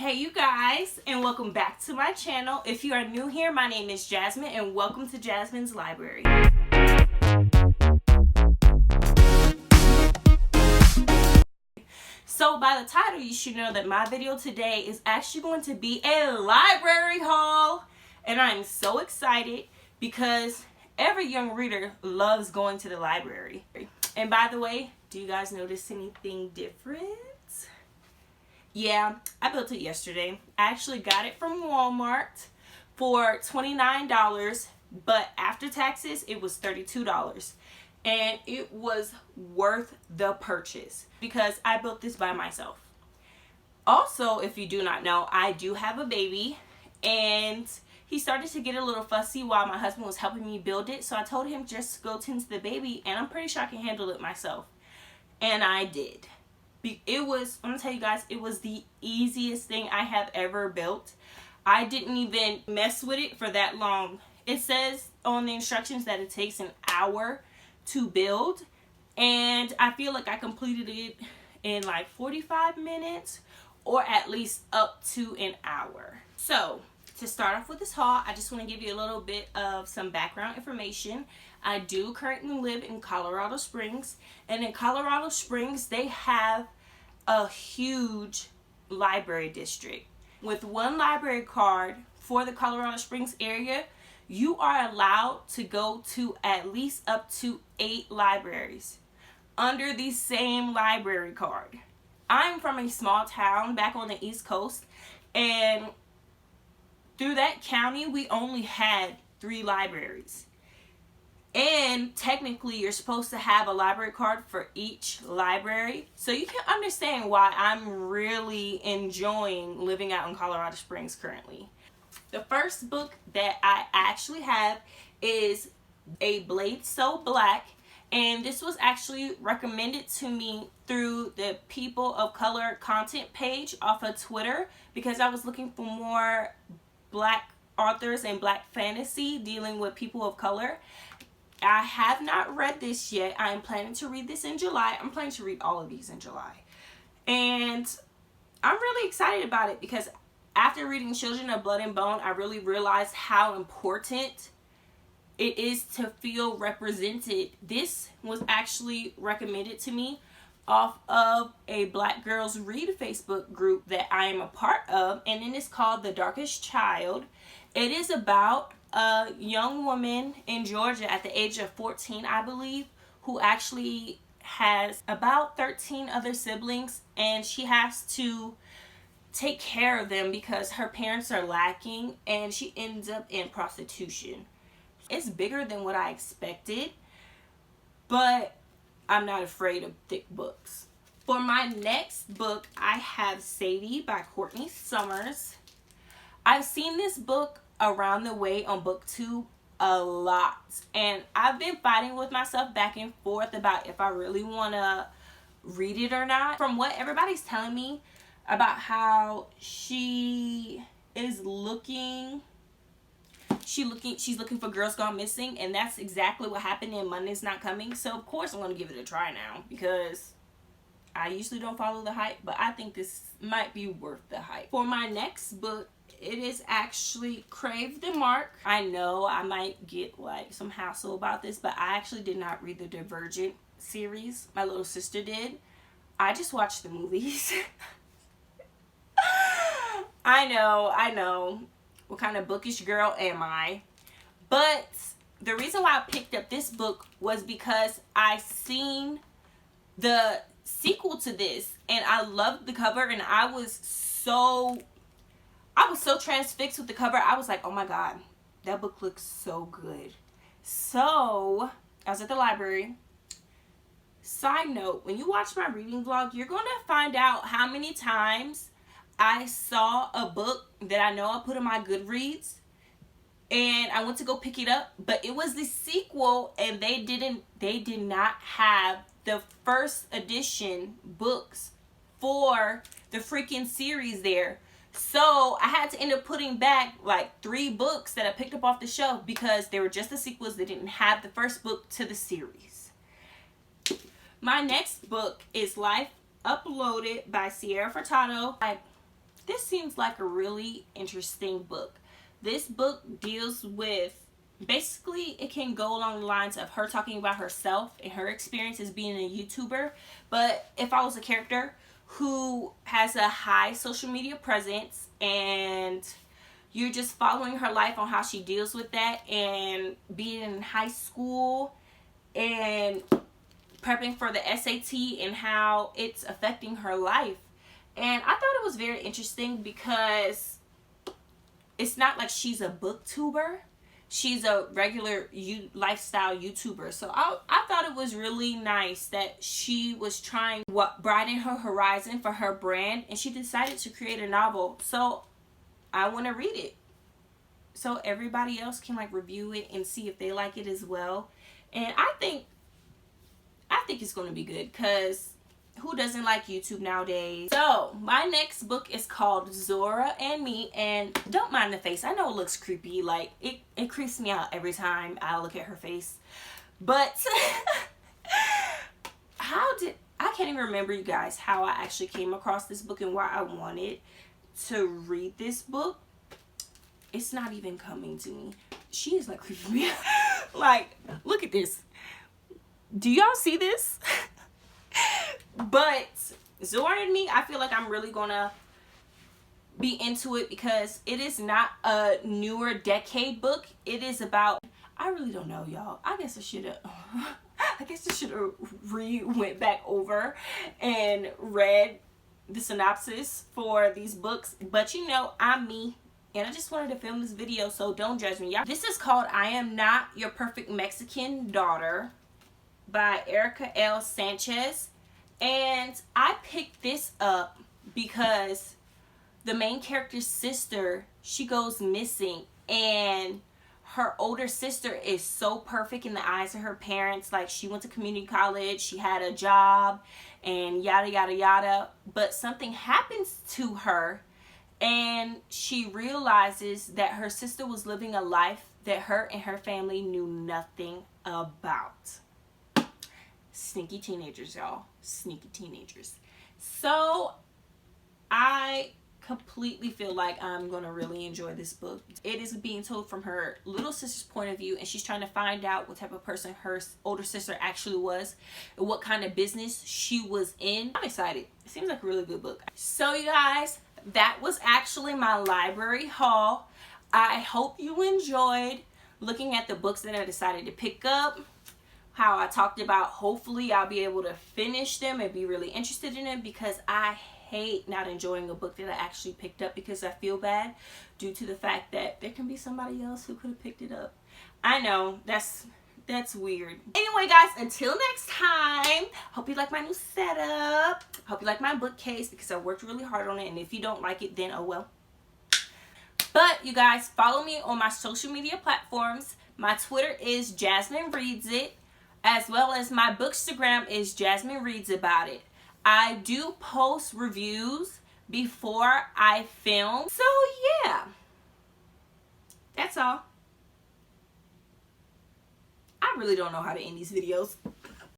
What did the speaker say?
Hey you guys, and welcome back to my channel. If you are new here, my name is Jasmine and welcome to Jasmine's Library. So by the title, you should know that my video today is actually going to be a library haul. And I'm so excited because every young reader loves going to the library. And by the way, do you guys notice anything different? Yeah, I built it yesterday. I actually got it from Walmart for $29, but after taxes, it was $32. And it was worth the purchase because I built this by myself. Also, if you do not know, I do have a baby and he started to get a little fussy while my husband was helping me build it. So I told him just to go tend to the baby and I'm pretty sure I can handle it myself. And I did. I'm gonna tell you guys, it was the easiest thing I have ever built. I didn't even mess with it for that long. It says on the instructions that it takes an hour to build, and I feel like I completed it in like 45 minutes or at least up to an hour. So to start off with this haul, I just want to give you a little bit of some background information. I do currently live in Colorado Springs, and in Colorado Springs they have a huge library district. With one library card for the Colorado Springs area, you are allowed to go to at least up to 8 libraries under the same library card. I'm from a small town back on the East Coast, and through that county we only had 3 libraries. And technically you're supposed to have a library card for each library. So you can understand why I'm really enjoying living out in Colorado Springs currently. The first book that I actually have is A Blade So Black. And this was actually recommended to me through the People of Color content page off of Twitter because I was looking for more black authors and black fantasy dealing with people of color. I have not read this yet. I am planning to read this in July. I'm planning to read all of these in July. And I'm really excited about it because after reading Children of Blood and Bone, I really realized how important it is to feel represented. This was actually recommended to me off of a Black Girls Read Facebook group that I am a part of, and it is called The Darkest Child. It is about a young woman in Georgia at the age of 14, I believe, who actually has about 13 other siblings, and she has to take care of them because her parents are lacking, and she ends up in prostitution. It's bigger than what I expected, but I'm not afraid of thick books. For my next book, I have Sadie by Courtney Summers. I've seen this book around the way on BookTube a lot, and I've been fighting with myself back and forth about if I really want to read it or not. From what everybody's telling me about how she's looking for Girls Gone Missing, and that's exactly what happened in Monday's Not Coming. So of course I'm going to give it a try now because I usually don't follow the hype, but I think this might be worth the hype. For my next book, it is actually Crave the Mark. I know I might get like some hassle about this, but I actually did not read the Divergent series. My little sister did. I just watched the movies. I know. What kind of bookish girl am I? But the reason why I picked up this book was because I seen the sequel to this and I loved the cover, and I was so transfixed with the cover. I was like, oh my god, that book looks so good. So I was at the library. Side note, when you watch my reading vlog, you're going to find out how many times I saw a book that I know I put in my Goodreads and I went to go pick it up, but it was the sequel and they did not have the first edition books for the freaking series there. So I had to end up putting back like 3 books that I picked up off the shelf because they were just the sequels. They didn't have the first book to the series. My next book is Life Uploaded by Sierra Furtado. this seems like a really interesting book. This book deals with, basically it can go along the lines of her talking about herself and her experience as being a YouTuber, but it follows a character who has a high social media presence, and you're just following her life on how she deals with that, and being in high school and prepping for the SAT and how it's affecting her life. And I thought it was very interesting because it's not like she's a booktuber. She's a regular lifestyle YouTuber. So I thought it was really nice that she was trying to broaden her horizon for her brand, and she decided to create a novel. So I want to read it so everybody else can like review it and see if they like it as well. And I think it's going to be good, because who doesn't like YouTube nowadays? So my next book is called Zora and Me, and don't mind the face. I know it looks creepy, like it creeps me out every time I look at her face, but I can't even remember, you guys, how I actually came across this book and why I wanted to read this book. It's not even coming to me. She is like creeping me out. Like, look at this. Do y'all see this? But Zora and Me, I feel like I'm really gonna be into it because it is not a newer decade book. It is about, I really don't know, y'all. I guess I should have went back over and read the synopsis for these books, but you know, I'm me, and I just wanted to film this video, so don't judge me, y'all. This is called I Am Not Your Perfect Mexican Daughter by Erica L. Sanchez. And I picked this up because the main character's sister, she goes missing, and her older sister is so perfect in the eyes of her parents. Like, she went to community college, she had a job, and yada yada yada, but something happens to her, and she realizes that her sister was living a life that her and her family knew nothing about. Sneaky teenagers, y'all. Sneaky teenagers. So I completely feel like I'm gonna really enjoy this book. It is being told from her little sister's point of view, and she's trying to find out what type of person her older sister actually was and what kind of business she was in. I'm excited. It seems like a really good book. So you guys, that was actually my library haul. I hope you enjoyed looking at the books that I decided to pick up. How I talked about, hopefully I'll be able to finish them and be really interested in them, because I hate not enjoying a book that I actually picked up because I feel bad due to the fact that there can be somebody else who could have picked it up. I know, that's weird. Anyway guys, until next time, hope you like my new setup. Hope you like my bookcase, because I worked really hard on it, and if you don't like it, then oh well. But you guys, follow me on my social media platforms. My Twitter is jasminereadsaboutit, as well as my bookstagram is jasminereadsaboutit. I do post reviews before I film. So yeah, that's all. I really don't know how to end these videos.